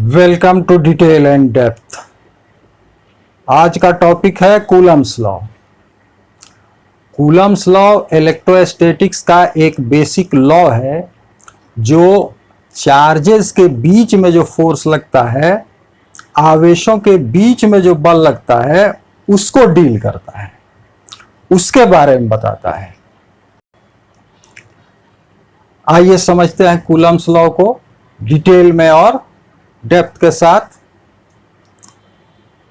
Welcome to detail and depth. आज का topic है Coulomb's law. Coulomb's law electrostatics का एक बेसिक लॉ है जो चार्जेस के बीच में जो फोर्स लगता है, आवेशों के बीच में जो बल लगता है, उसको डील करता है, उसके बारे में बताता है। आइए समझते हैं कूलम्स लॉ को डिटेल में और डेप्थ के साथ।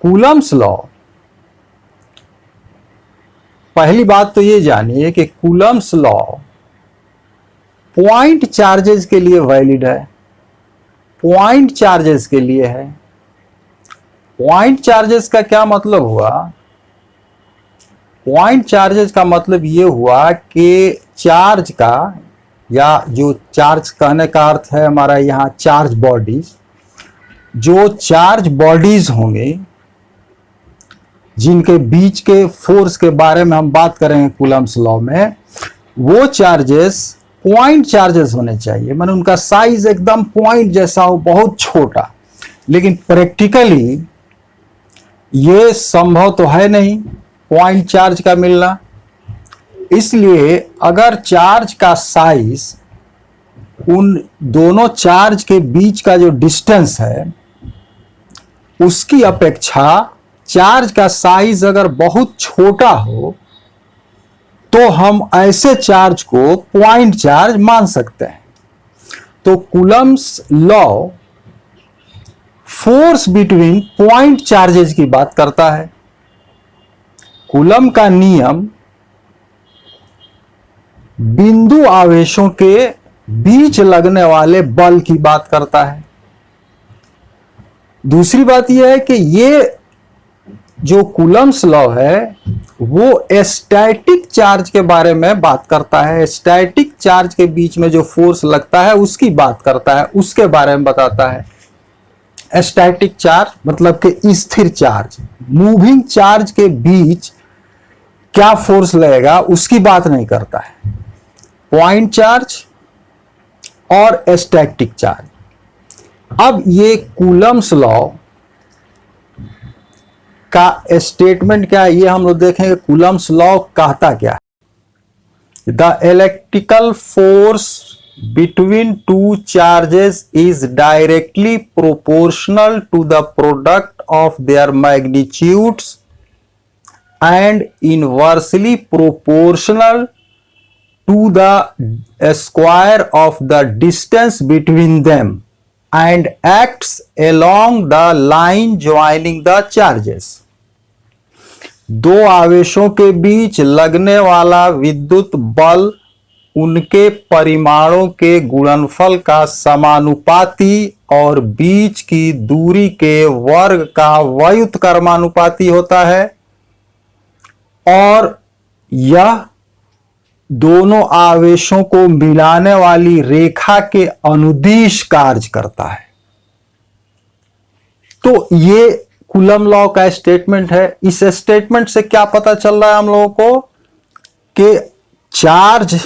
कूलम्स लॉ, पहली बात तो ये जानिए कि कूलम्स लॉ पॉइंट चार्जेस के लिए वैलिड है। पॉइंट चार्जेस के लिए है। पॉइंट चार्जेस का क्या मतलब हुआ? पॉइंट चार्जेस का मतलब ये हुआ कि चार्ज का, या जो चार्ज कहने का अर्थ है हमारा यहां चार्ज बॉडीज, जो चार्ज बॉडीज होंगे जिनके बीच के फोर्स के बारे में हम बात करेंगे कूलम्स लॉ में, वो चार्जेस पॉइंट चार्जेस होने चाहिए। माने उनका साइज एकदम पॉइंट जैसा हो, बहुत छोटा। लेकिन प्रैक्टिकली ये संभव तो है नहीं पॉइंट चार्ज का मिलना। इसलिए अगर चार्ज का साइज, उन दोनों चार्ज के बीच का जो डिस्टेंस है उसकी अपेक्षा चार्ज का साइज अगर बहुत छोटा हो, तो हम ऐसे चार्ज को पॉइंट चार्ज मान सकते हैं। तो Coulomb's law force between point charges की बात करता है। कूलम का नियम बिंदु आवेशों के बीच लगने वाले बल की बात करता है। दूसरी बात यह है कि ये जो कूलम्स लॉ है वो स्टैटिक चार्ज के बारे में बात करता है। स्टैटिक चार्ज के बीच में जो फोर्स लगता है उसकी बात करता है, उसके बारे में बताता है। स्टैटिक चार्ज मतलब कि स्थिर चार्ज, मूविंग चार्ज के बीच क्या फोर्स लगेगा उसकी बात नहीं करता है। पॉइंट चार्ज और स्टैटिक चार्ज। अब ये कूलम्स लॉ का स्टेटमेंट क्या है ये हम लोग देखेंगे। कूलम्स लॉ कहता क्या है? The electrical force between two charges is directly proportional to the product of their magnitudes and inversely proportional to the square of the distance between them and acts along the line joining the charges। दो आवेशों के बीच लगने वाला विद्युत बल उनके परिमाणों के गुणनफल का समानुपाती और बीच की दूरी के वर्ग का व्युत्क्रमानुपाती होता है, और यह दोनों आवेशों को मिलाने वाली रेखा के अनुदिश कार्य करता है। तो ये कूलम लॉ का स्टेटमेंट है। इस स्टेटमेंट से क्या पता चल रहा है हम लोगों को कि चार्ज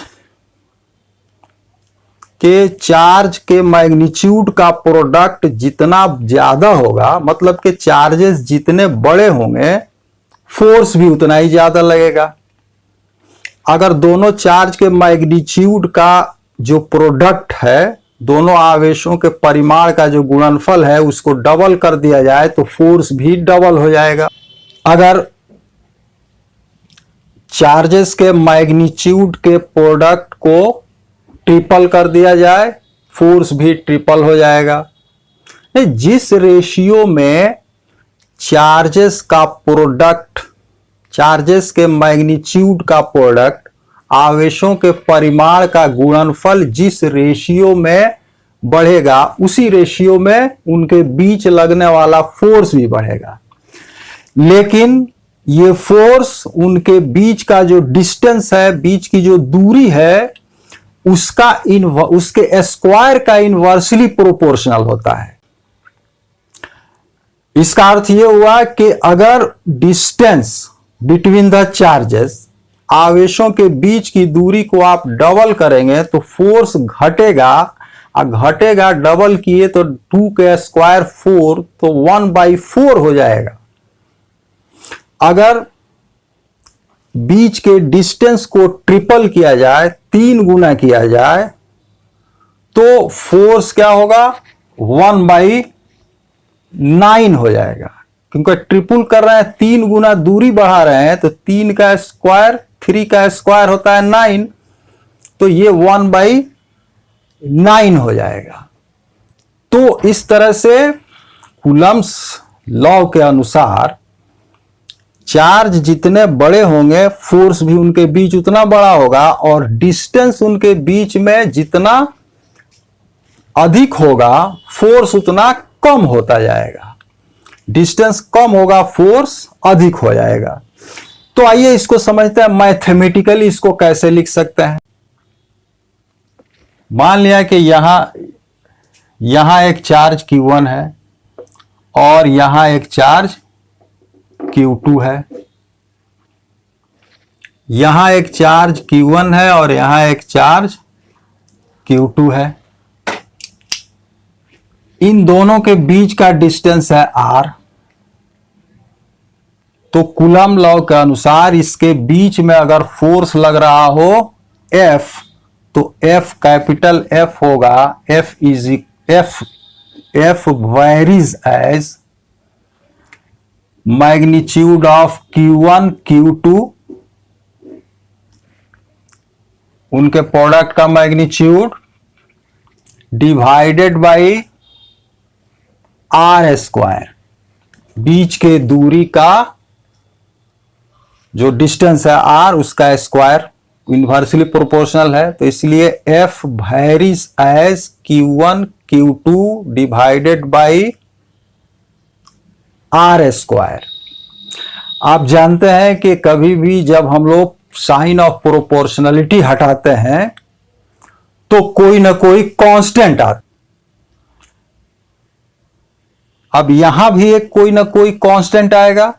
के मैग्नीट्यूड का प्रोडक्ट जितना ज्यादा होगा, मतलब कि चार्जेस जितने बड़े होंगे, फोर्स भी उतना ही ज्यादा लगेगा। अगर दोनों चार्ज के मैग्नीट्यूड का जो प्रोडक्ट है, दोनों आवेशों के परिमाण का जो गुणनफल है, उसको डबल कर दिया जाए तो फोर्स भी डबल हो जाएगा। अगर चार्जेस के मैग्नीट्यूड के प्रोडक्ट को ट्रिपल कर दिया जाए, फोर्स भी ट्रिपल हो जाएगा। जिस रेशियो में चार्जेस का प्रोडक्ट, चार्जेस के मैग्नीट्यूड का प्रोडक्ट आवेशों के परिमाण का गुणनफल जिस रेशियो में बढ़ेगा, उसी रेशियो में उनके बीच लगने वाला फोर्स भी बढ़ेगा। लेकिन ये फोर्स उनके बीच का जो डिस्टेंस है, बीच की जो दूरी है, उसके स्क्वायर का इनवर्सली प्रोपोर्शनल होता है। इसका अर्थ यह हुआ कि अगर डिस्टेंस बिटवीन द चार्जेस, आवेशों के बीच की दूरी को आप डबल करेंगे तो फोर्स घटेगा और घटेगा डबल किए तो 2 का स्क्वायर 4, तो 1/4 हो जाएगा। अगर बीच के डिस्टेंस को ट्रिपल किया जाए, 3 गुना किया जाए, तो फोर्स क्या होगा, 1/9 हो जाएगा। क्योंकि ट्रिपल कर रहे हैं, 3 गुना दूरी बढ़ा रहे हैं, तो 3 का स्क्वायर 3 का स्क्वायर होता है 9, तो ये 1/9 हो जाएगा। तो इस तरह से कूलम्ब्स लॉ के अनुसार चार्ज जितने बड़े होंगे, फोर्स भी उनके बीच उतना बड़ा होगा, और डिस्टेंस उनके बीच में जितना अधिक होगा, फोर्स उतना कम होता जाएगा। डिस्टेंस कम होगा, फोर्स अधिक हो जाएगा। तो आइए इसको समझते हैं मैथमेटिकली, इसको कैसे लिख सकते हैं। मान लिया कि यहां एक चार्ज Q1 है और यहां एक चार्ज Q2 है। यहां एक चार्ज Q1 है और यहां एक चार्ज Q2 है। इन दोनों के बीच का डिस्टेंस है R। तो कूलम्ब लॉ के अनुसार इसके बीच में अगर फोर्स लग रहा हो F, तो F कैपिटल F होगा, F varies as magnitude of Q1 Q2, उनके प्रोडक्ट का magnitude, divided by R square, बीच के दूरी का जो डिस्टेंस है R, उसका स्क्वायर इनवर्सली प्रोपोर्शनल है। तो इसलिए F varies as Q1 Q2 divided by R square. आप जानते हैं कि कभी भी जब हम लोग साइन ऑफ प्रोपोर्शनलिटी हटाते हैं तो कोई ना कोई कांस्टेंट आता। अब यहां भी एक कोई ना कोई कांस्टेंट आएगा,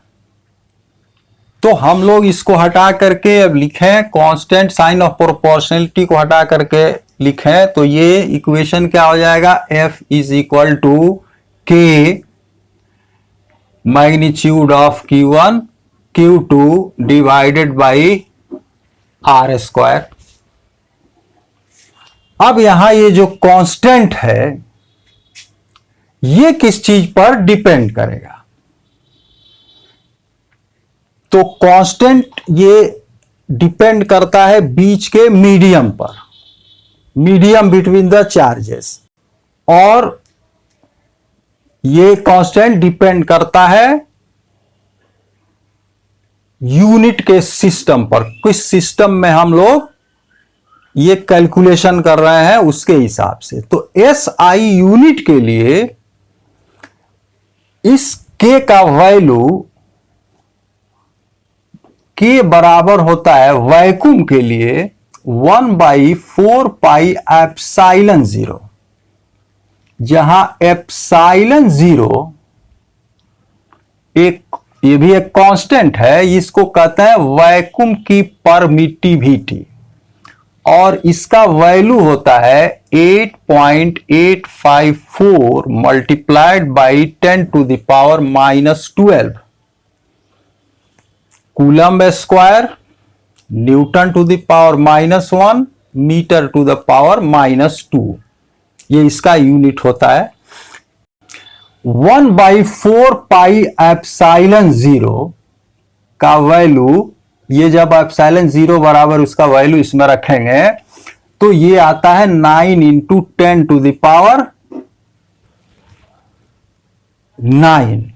तो हम लोग इसको हटा करके अब लिखें, कांस्टेंट साइन ऑफ प्रोपोर्शनलिटी को हटा करके लिखें, तो ये इक्वेशन क्या हो जाएगा, F is equal to K magnitude of Q1 Q2 divided by R square. अब यहां ये जो कांस्टेंट है, ये किस चीज पर डिपेंड करेगा, तो कांस्टेंट ये डिपेंड करता है बीच के मीडियम पर, मीडियम बिटवीन द चार्जेस, और ये कांस्टेंट डिपेंड करता है यूनिट के सिस्टम पर, किस सिस्टम में हम लोग ये कैलकुलेशन कर रहे हैं उसके हिसाब से। तो SI यूनिट के लिए इस K का वैल्यू K बराबर होता है वैक्यूम के लिए 1/4 पाई एप्सिलॉन 0, जहां एप्सिलॉन 0 ये भी एक कांस्टेंट है, इसको कहते हैं वैक्यूम की परमिटिविटी, और इसका वैल्यू होता है 8.854 multiplied by 10⁻⁻12 coulomb square, newton to the power -1, metre to the power -2, ये इसका यूनिट होता है। 1/4 पाई एप्सिलॉन 0 का वैल्यू, ये जब एप्सिलॉन 0 बराबर उसका वैल्यू इसमें रखेंगे तो ये आता है 9 × 10⁹।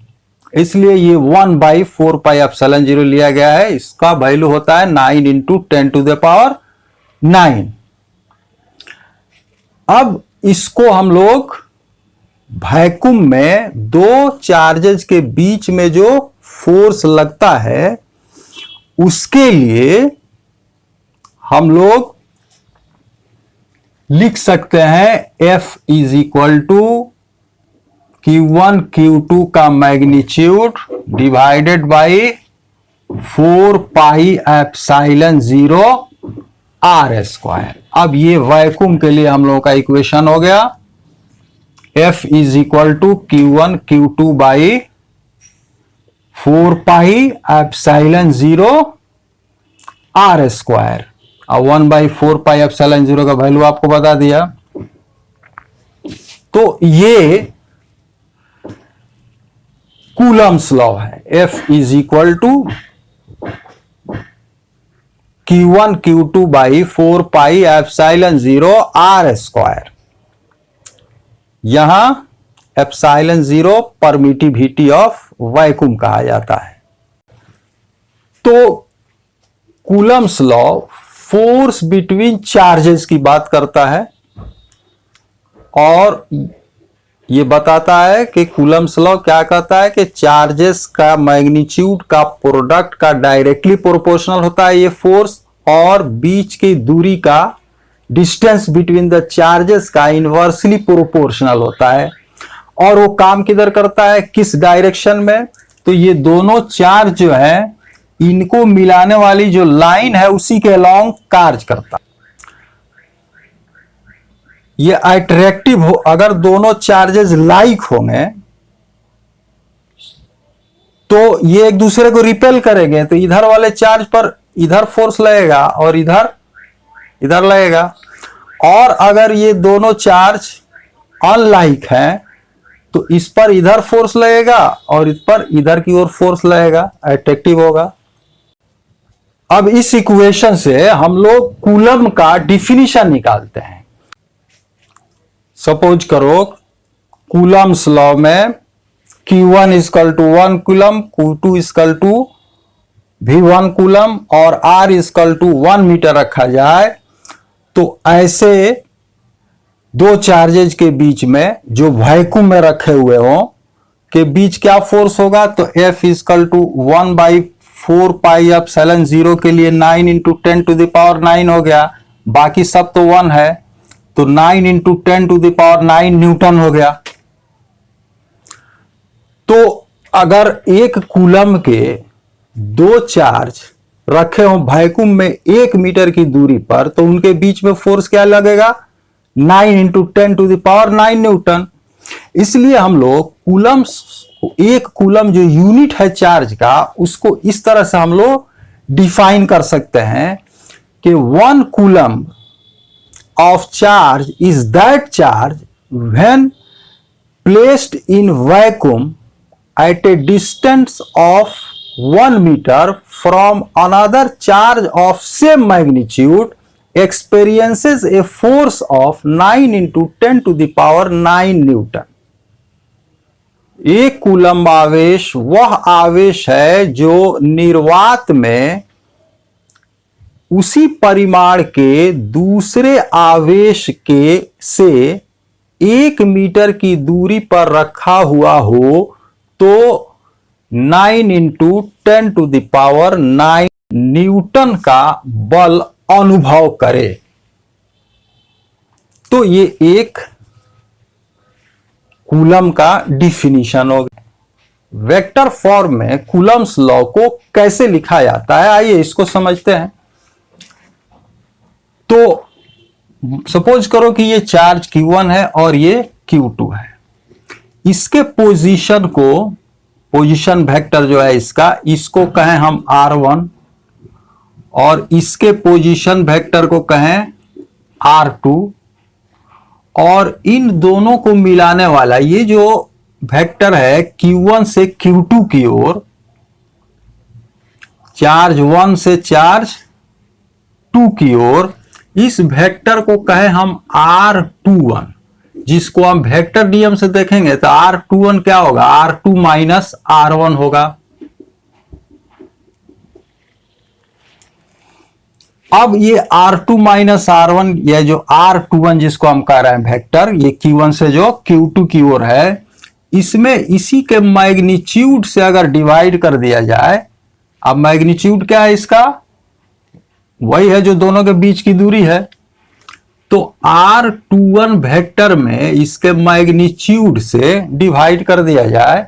इसलिए ये 1/4 पाई एप्सिलॉन 0 लिया गया है, इसका वैल्यू होता है 9 × 10⁹। अब इसको हम लोग वैक्यूम में दो चार्जेस के बीच में जो फोर्स लगता है उसके लिए हम लोग लिख सकते हैं F is equal to Q1 Q2 का magnitude divided by 4 pi epsilon 0 r square. अब ये वैक्यूम के लिए हम लोगों का इक्वेशन हो गया F is equal to Q1 Q2 by 4 pi epsilon 0 r square. अब 1 बाई 4 पाई एप्सिलॉन 0 का वैल्यू आपको बता दिया। तो ये कूलम्स लॉ है। F is equal to Q1 Q2 by 4 pi epsilon 0 r square. यहां एप्सिलॉन 0 परमिटिविटी ऑफ वैक्यूम कहा जाता है। तो Coulomb's law force between charges की बात करता है और ये बताता है कि कूलम्स लॉ क्या कहता है कि चार्जेस का मैग्नीट्यूड का प्रोडक्ट का डायरेक्टली प्रोपोर्शनल होता है ये फोर्स, और बीच की दूरी का डिस्टेंस बिटवीन द चार्जेस का इनवर्सली प्रोपोर्शनल होता है। और वो काम किधर करता है, किस डायरेक्शन में, तो ये दोनों चार्ज जो है इनको मिलाने वाली जो लाइन है उसी के अलोंग कार्य करता है। ये अट्रैक्टिव हो, अगर दोनों चार्जेस लाइक होंगे तो ये एक दूसरे को रिपेल करेंगे, तो इधर वाले चार्ज पर इधर फोर्स लगेगा और इधर लगेगा। और अगर ये दोनों चार्ज अनलाइक हैं तो इस पर इधर फोर्स लगेगा और इस पर इधर की ओर फोर्स लगेगा, अट्रैक्टिव होगा। अब इस इक्वेशन से हम लोग कूलम का डिफिनीशन निकालते हैं। सपोज करो कूलम्स लॉ में Q1 equal to 1 coulomb, Q2 equal to भी 1 कूलम और R इक्वल टू 1 मीटर रखा जाए, तो ऐसे दो चार्जेज के बीच में जो वैक्यूम में रखे हुए हों के बीच क्या फोर्स होगा, तो F equal to 1 by 4 pi epsilon 0 के लिए 9 इंटू 10 टू द पावर 9 हो गया, बाकी सब तो 1 है, तो 9 into 10 to the power 9 newton हो गया। तो अगर एक कूलम के दो चार्ज रखे हों वैक्यूम में 1 मीटर की दूरी पर, तो उनके बीच में फोर्स क्या लगेगा, 9 into 10 to the power 9 newton. इसलिए हम लोग कूलम्स, एक कूलम जो यूनिट है चार्ज का, उसको इस तरह से हम लोग डिफाइन कर सकते हैं कि 1 coulomb of charge is that charge when placed in vacuum at a distance of 1 meter from another charge of same magnitude experiences a force of 9 into 10 to the power 9 Newton. एक coulomb आवेश वह आवेश है जो निर्वात में उसी परिमाण के दूसरे आवेश के से 1 मीटर की दूरी पर रखा हुआ हो, तो 9 into 10 to the power 9 newton का बल अनुभव करे। तो ये एक कूलम का डिफिनीशन हो गया। वेक्टर फॉर्म में कूलम्स लॉ को कैसे लिखा जाता है, आइए इसको समझते हैं। तो सपोज करो कि ये चार्ज Q1 है और ये Q2 है। इसके पोजीशन को, पोजीशन वेक्टर जो है इसको कहें हम R1 और इसके पोजीशन वेक्टर को कहें R2, और इन दोनों को मिलाने वाला ये जो वेक्टर है Q1 से Q2 की ओर, चार्ज 1 से चार्ज 2 की ओर, इस वेक्टर को कहे हम R21, जिसको हम वेक्टर नियम से देखेंगे तो R21 क्या होगा, R2 माइनस R1 होगा। अब ये R2 माइनस R1, ये जो R21 जिसको हम कह रहे हैं वेक्टर, ये Q1 से जो Q2 की ओर है, इसमें इसी के मैग्नीट्यूड से अगर डिवाइड कर दिया जाए, अब मैग्नीट्यूड क्या है इसका, वही है जो दोनों के बीच की दूरी है, तो R21 वेक्टर में इसके मैग्नीट्यूड से डिवाइड कर दिया जाए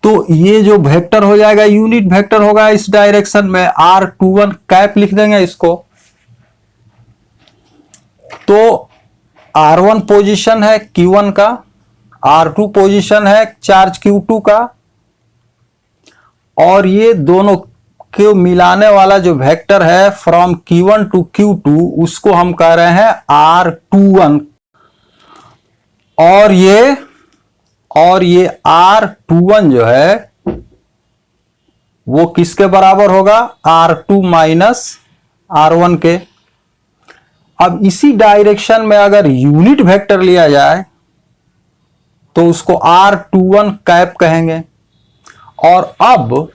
तो ये जो वेक्टर हो जाएगा यूनिट वेक्टर होगा इस डायरेक्शन में, R21 कैप लिख देंगे इसको, तो R1 पोजीशन है Q1 का, R2 पोजीशन है चार्ज Q2 का, और ये दोनों को मिलाने वाला जो वेक्टर है फ्रॉम Q1 टू Q2 उसको हम कह रहे हैं R21, और ये R21 जो है वो किसके बराबर होगा? R2 माइनस R1 के। अब इसी डायरेक्शन में अगर यूनिट वेक्टर लिया जाए तो उसको R21 कैप कहेंगे। और अब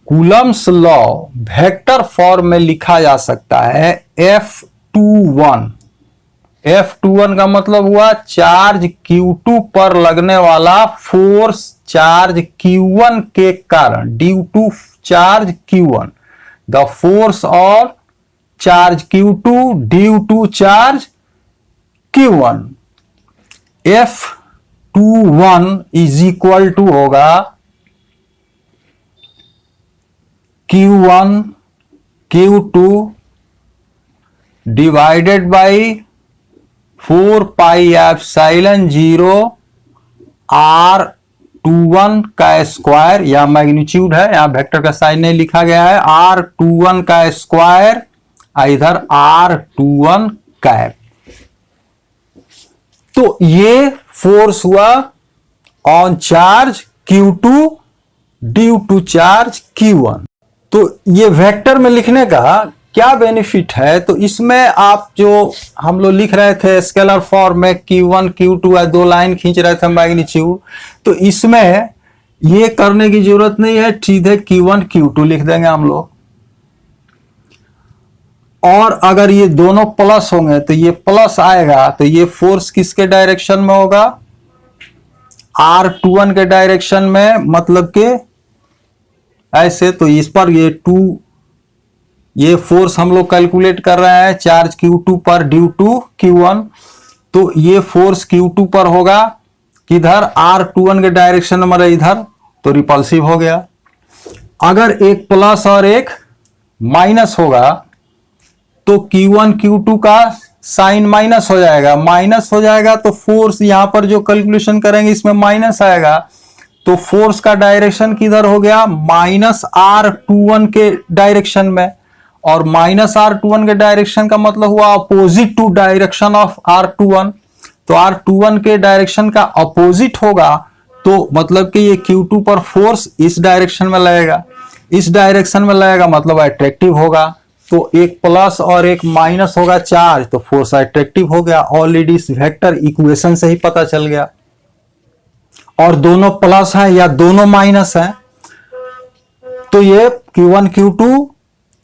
कूलम्स लॉ वेक्टर फॉर्म में लिखा जा सकता है F21। F21 का मतलब हुआ चार्ज Q2 पर लगने वाला फोर्स चार्ज Q1 के कारण, due to charge Q1, the force और charge Q2 due to charge Q1। F21 is equal to होगा Q1 Q2 divided by 4 pi epsilon 0 R21 का स्क्वायर, या मैग्नीट्यूड है, यहां वेक्टर का साइन नहीं लिखा गया है, R21 का स्क्वायर इधर R21 कैप। तो ये फोर्स हुआ on charge Q2 due to charge Q1। तो ये वेक्टर में लिखने का क्या बेनिफिट है? तो इसमें आप जो हम लोग लिख रहे थे स्केलर फॉर्म में Q1 Q2 है, दो लाइन खींच रहे थे मैग्नीट्यूड, तो इसमें ये करने की जरूरत नहीं है, सीधे Q1 Q2 लिख देंगे हम लोग। और अगर ये दोनों प्लस होंगे तो ये प्लस आएगा, तो ये फोर्स किसके डायरेक्शन में होगा? R21 के डायरेक्शन में, मतलब के ऐसे। तो इस पर ये फोर्स हम लोग कैलकुलेट कर रहे हैं चार्ज Q2 पर ड्यू टू Q1, तो ये फोर्स Q2 पर होगा किधर? R21 के डायरेक्शन में, मतलब इधर, तो रिपल्सिव हो गया। अगर एक प्लस और एक माइनस होगा तो Q1 Q2 का साइन माइनस हो जाएगा, माइनस हो जाएगा तो फोर्स यहां पर जो कैलकुलेशन करेंगे इसमें माइनस आएगा, तो फोर्स का डायरेक्शन किधर हो गया? माइनस R21 के डायरेक्शन में। और माइनस R21 के डायरेक्शन का मतलब हुआ opposite to direction of R21, तो R21 के डायरेक्शन का अपोजिट होगा, तो मतलब कि ये Q2 पर फोर्स इस डायरेक्शन में लगेगा, इस डायरेक्शन में लगेगा मतलब अट्रैक्टिव होगा। तो एक प्लस और एक माइनस होगा चार्ज, तो फोर्स अट्रैक्टिव हो गया। ऑलरेडी इस वेक्टर इक्वेशन से ही पता चल गया। और दोनों प्लस हैं या दोनों माइनस हैं तो ये Q1 Q2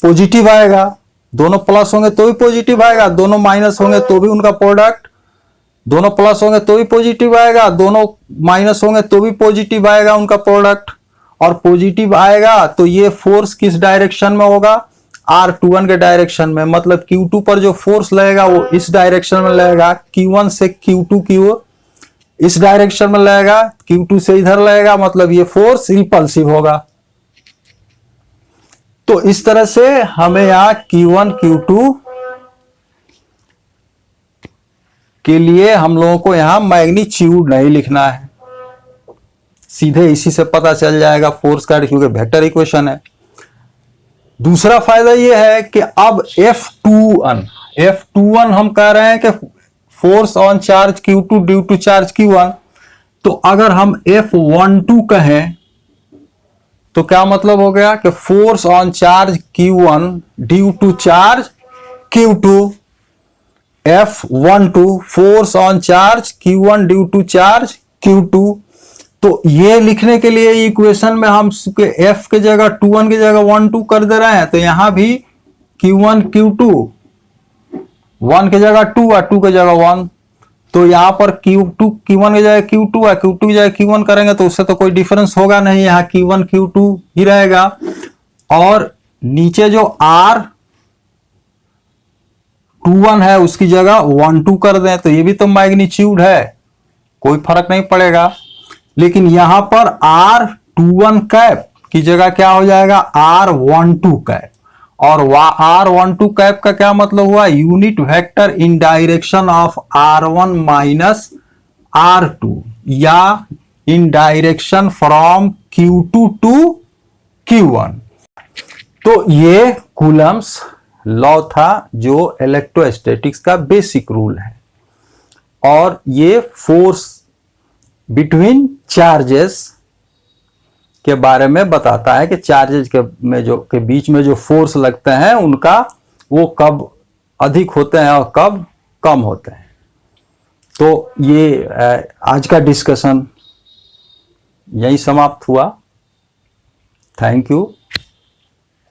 पॉजिटिव आएगा, दोनों प्लस होंगे तो भी पॉजिटिव आएगा, दोनों माइनस होंगे तो भी उनका प्रोडक्ट, दोनों प्लस होंगे तो भी पॉजिटिव आएगा, दोनों माइनस होंगे तो भी पॉजिटिव आएगा उनका प्रोडक्ट। और पॉजिटिव आएगा तो ये फोर्स किस डायरेक्शन में होगा? R21 के डायरेक्शन में, मतलब Q2 पर जो फोर्स लगेगा वो इस डायरेक्शन में लगेगा, Q1 से Q2 की ओर इस डायरेक्शन में लगेगा, Q2 से इधर लगेगा, मतलब ये फोर्स रिपल्सिव होगा। तो इस तरह से हमें यहां Q1 Q2 के लिए हम लोगों को यहां मैग्नीट्यूड नहीं लिखना है, सीधे इसी से पता चल जाएगा फोर्स का, क्योंकि वेक्टर इक्वेशन है। दूसरा फायदा यह है कि अब F21 हम कह रहे हैं कि force on charge Q2 due to charge Q1, तो अगर हम F12 कहें तो क्या मतलब हो गया कि force on charge Q1 due to charge Q2, F12 force on charge Q1 due to charge Q2। तो ये लिखने के लिए इक्वेशन में हम F के जगह 21 की जगह 12 कर दे रहे हैं, तो यहां भी Q1 Q2 1 की जगह 2 है, 2 की जगह 1, तो यहां पर Q1 की जगह Q2 है, Q2 की जगह Q1 करेंगे तो उससे तो कोई डिफरेंस होगा नहीं, यहां Q1 Q2 ही रहेगा। और नीचे जो R21 है उसकी जगह 12 कर दें तो ये भी तो मैग्नीट्यूड है, कोई फर्क नहीं पड़ेगा। लेकिन यहां पर R21 कैप की जगह क्या हो जाएगा? R12 cap. और R12 कैप का क्या मतलब हुआ, unit vector in direction of R1 minus R2 या इन direction from Q2 to Q1। तो ये कूलम्स लॉ था जो इलेक्ट्रोस्टैटिक्स का बेसिक रूल है, और ये फोर्स बिटवीन चार्जेस के बारे में बताता है कि चार्जेस के बीच में जो फोर्स लगते हैं उनका वो कब अधिक होते हैं और कब कम होते हैं। तो ये आज का डिस्कशन यही समाप्त हुआ। Thank you.